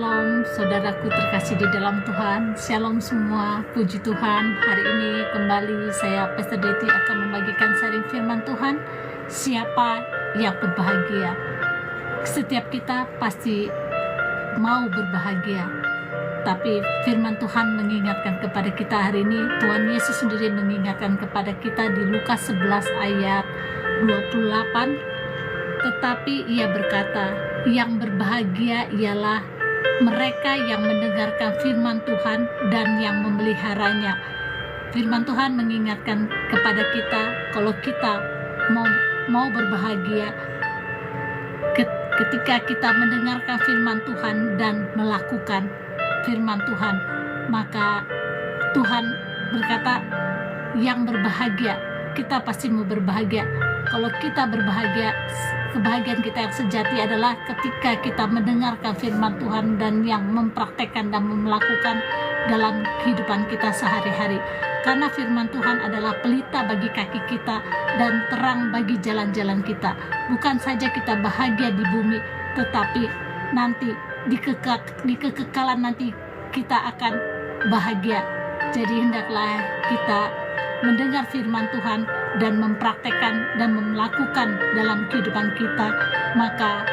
Shalom saudaraku terkasih di dalam Tuhan. Shalom semua, puji Tuhan. Hari ini kembali saya Pastor Deti akan membagikan sharing firman Tuhan. Siapa yang berbahagia? Setiap kita pasti mau berbahagia, tapi firman Tuhan mengingatkan kepada kita hari ini. Tuhan Yesus sendiri mengingatkan kepada kita di Lukas 11 ayat 28. Tetapi ia berkata, yang berbahagia ialah mereka yang mendengarkan firman Tuhan dan yang memeliharanya. Firman Tuhan mengingatkan kepada kita, kalau kita mau berbahagia, ketika kita mendengarkan firman Tuhan dan melakukan firman Tuhan, maka Tuhan berkata, yang berbahagia, kita pasti mau berbahagia. Kalau kita berbahagia, kebahagiaan kita yang sejati adalah ketika kita mendengarkan firman Tuhan dan yang mempraktekkan dan melakukan dalam kehidupan kita sehari-hari. Karena firman Tuhan adalah pelita bagi kaki kita dan terang bagi jalan-jalan kita. Bukan saja kita bahagia di bumi, tetapi nanti di kekekalan nanti kita akan bahagia. Jadi hendaklah kita mendengar firman Tuhan dan mempraktekkan dan melakukan dalam kehidupan kita, maka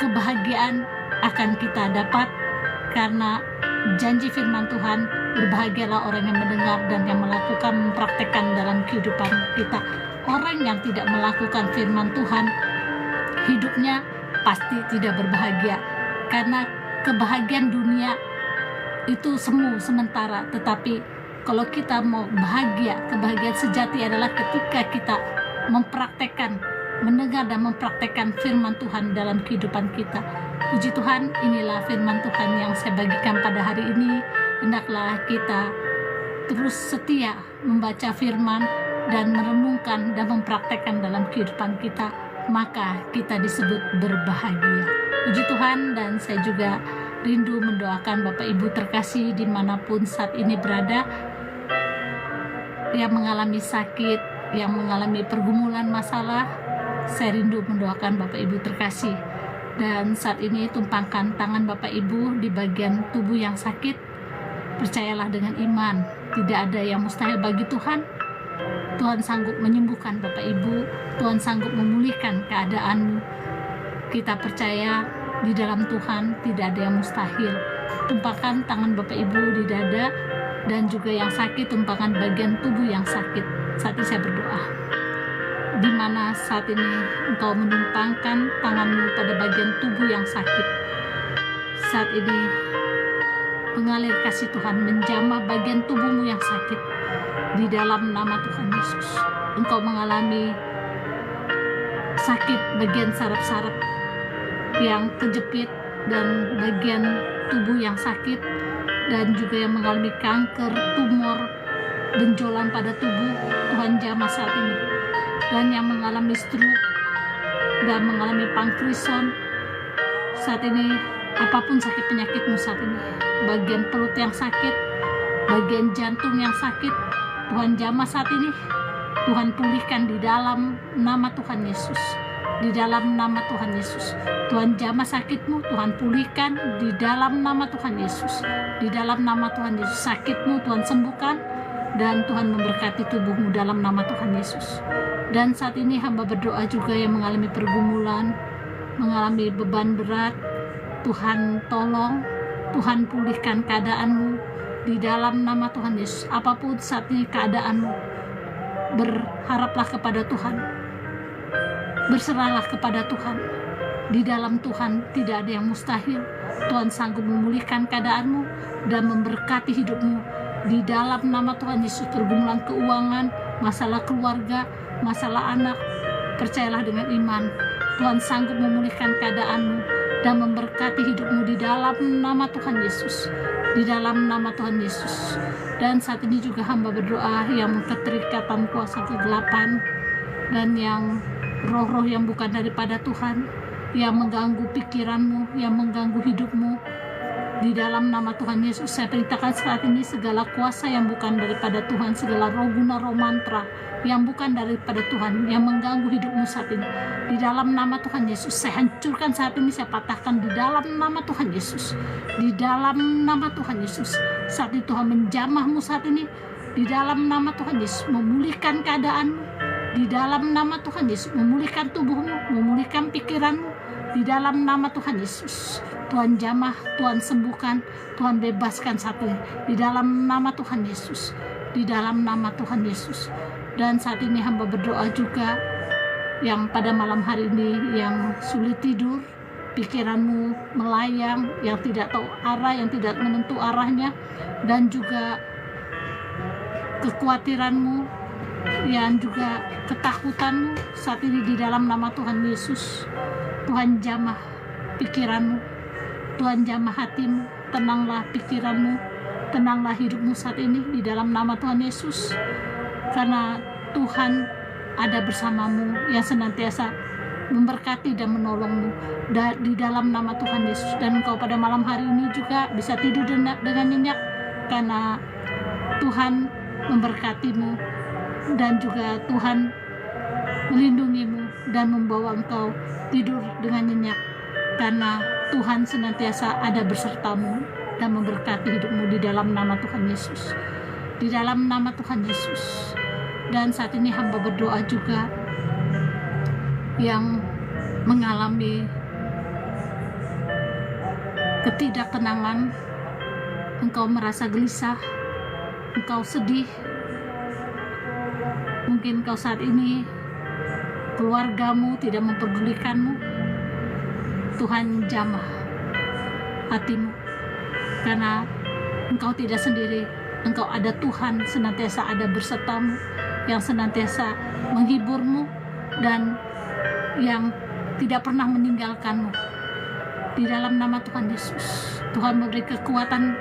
kebahagiaan akan kita dapat. Karena janji firman Tuhan, berbahagialah orang yang mendengar dan yang melakukan, mempraktekkan dalam kehidupan kita. Orang yang tidak melakukan firman Tuhan, hidupnya pasti tidak berbahagia, karena kebahagiaan dunia itu semu sementara. Tetapi kalau kita mau bahagia, kebahagiaan sejati adalah ketika kita mempraktekkan, mendengar dan mempraktekkan firman Tuhan dalam kehidupan kita. Puji Tuhan, inilah firman Tuhan yang saya bagikan pada hari ini. Hendaklah kita terus setia membaca firman dan merenungkan dan mempraktekkan dalam kehidupan kita, maka kita disebut berbahagia. Puji Tuhan, dan saya juga rindu mendoakan Bapak Ibu terkasih dimanapun saat ini berada, yang mengalami sakit, yang mengalami pergumulan masalah. Saya rindu mendoakan Bapak Ibu terkasih. Dan saat ini tumpangkan tangan Bapak Ibu di bagian tubuh yang sakit. Percayalah dengan iman, tidak ada yang mustahil bagi Tuhan. Tuhan sanggup menyembuhkan Bapak Ibu, Tuhan sanggup memulihkan keadaanmu. Kita percaya di dalam Tuhan tidak ada yang mustahil. Tumpangkan tangan Bapak Ibu di dada, dan juga yang sakit tumpangkan bagian tubuh yang sakit. Saat ini saya berdoa, di mana saat ini engkau menumpangkan tanganmu pada bagian tubuh yang sakit. Saat ini pengalir kasih Tuhan menjamah bagian tubuhmu yang sakit. Di dalam nama Tuhan Yesus, engkau mengalami sakit bagian saraf-saraf yang kejepit dan bagian tubuh yang sakit, dan juga yang mengalami kanker, tumor, benjolan pada tubuh, Tuhan jamah saat ini. Dan yang mengalami stroke dan mengalami pankreason saat ini, apapun sakit penyakitmu saat ini, bagian perut yang sakit, bagian jantung yang sakit, Tuhan jamah saat ini. Tuhan pulihkan di dalam nama Tuhan Yesus. Di dalam nama Tuhan Yesus, Tuhan jamah sakitmu, Tuhan pulihkan di dalam nama Tuhan Yesus. Di dalam nama Tuhan Yesus, sakitmu Tuhan sembuhkan, dan Tuhan memberkati tubuhmu dalam nama Tuhan Yesus. Dan saat ini hamba berdoa juga yang mengalami pergumulan, mengalami beban berat, Tuhan tolong, Tuhan pulihkan keadaanmu di dalam nama Tuhan Yesus. Apapun saat ini keadaanmu, berharaplah kepada Tuhan, berserahlah kepada Tuhan. Di dalam Tuhan tidak ada yang mustahil. Tuhan sanggup memulihkan keadaanmu dan memberkati hidupmu di dalam nama Tuhan Yesus. Pergumulan keuangan, masalah keluarga, masalah anak, percayalah dengan iman, Tuhan sanggup memulihkan keadaanmu dan memberkati hidupmu di dalam nama Tuhan Yesus. Di dalam nama Tuhan Yesus. Dan saat ini juga hamba berdoa yang keterikatan kuasa kegelapan dan yang roh-roh yang bukan daripada Tuhan, yang mengganggu pikiranmu, yang mengganggu hidupmu, Di dalam nama Tuhan Yesus, saya perintahkan saat ini segala kuasa yang bukan daripada Tuhan, segala roh guna, roh mantra yang bukan daripada Tuhan, yang mengganggu hidupmu saat ini. Di dalam nama Tuhan Yesus, saya hancurkan saat ini, saya patahkan di dalam nama Tuhan Yesus. Di dalam nama Tuhan Yesus, saat ini Tuhan menjamahmu saat ini. Di dalam nama Tuhan Yesus, memulihkan keadaanmu. Di dalam nama Tuhan Yesus, memulihkan tubuhmu, memulihkan pikiranmu. Di dalam nama Tuhan Yesus, Tuhan jamah, Tuhan sembuhkan, Tuhan bebaskan saat ini. Di dalam nama Tuhan Yesus, di dalam nama Tuhan Yesus. Dan saat ini hamba berdoa juga yang pada malam hari ini yang sulit tidur, pikiranmu melayang, yang tidak tahu arah, yang tidak menentu arahnya, dan juga kekhawatiranmu, yang juga ketakutanmu saat ini di dalam nama Tuhan Yesus. Tuhan jamah pikiranmu, Tuhan jamah hatimu, tenanglah pikiranmu, tenanglah hidupmu saat ini di dalam nama Tuhan Yesus. Karena Tuhan ada bersamamu, yang senantiasa memberkati dan menolongmu di dalam nama Tuhan Yesus. Dan engkau pada malam hari ini juga bisa tidur dengan nyenyak, karena Tuhan memberkatimu, dan juga Tuhan melindungimu dan membawa engkau tidur dengan nyenyak, karena Tuhan senantiasa ada bersertamu dan memberkati hidupmu di dalam nama Tuhan Yesus. Di dalam nama Tuhan Yesus. Dan saat ini hamba berdoa juga yang mengalami ketidaktenangan, engkau merasa gelisah, engkau sedih, mungkin engkau saat ini keluargamu tidak memperdulikanmu. Tuhan jamah hatimu, karena engkau tidak sendiri. Engkau ada Tuhan, senantiasa ada bersertamu, yang senantiasa menghiburmu dan yang tidak pernah meninggalkanmu. Di dalam nama Tuhan Yesus, Tuhan memberi kekuatan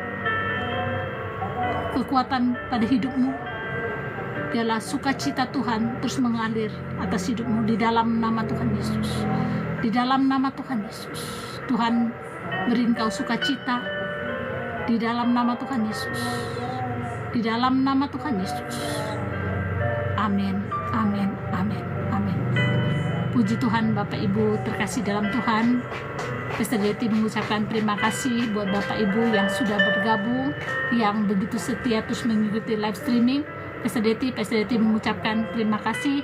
pada hidupmu. Biarlah sukacita Tuhan terus mengalir atas hidupmu di dalam nama Tuhan Yesus. Di dalam nama Tuhan Yesus, Tuhan beri engkau sukacita di dalam nama Tuhan Yesus. Di dalam nama Tuhan Yesus. Amin, amin, amin, amin. Puji Tuhan, Bapak Ibu terkasih dalam Tuhan. Pastor Deti mengucapkan terima kasih buat Bapak Ibu yang sudah bergabung, yang begitu setia terus mengikuti live streaming. Pastor Deti mengucapkan terima kasih.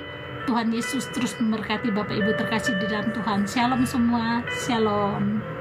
Tuhan Yesus terus memberkati Bapak Ibu terkasih di dalam Tuhan. Shalom semua, shalom.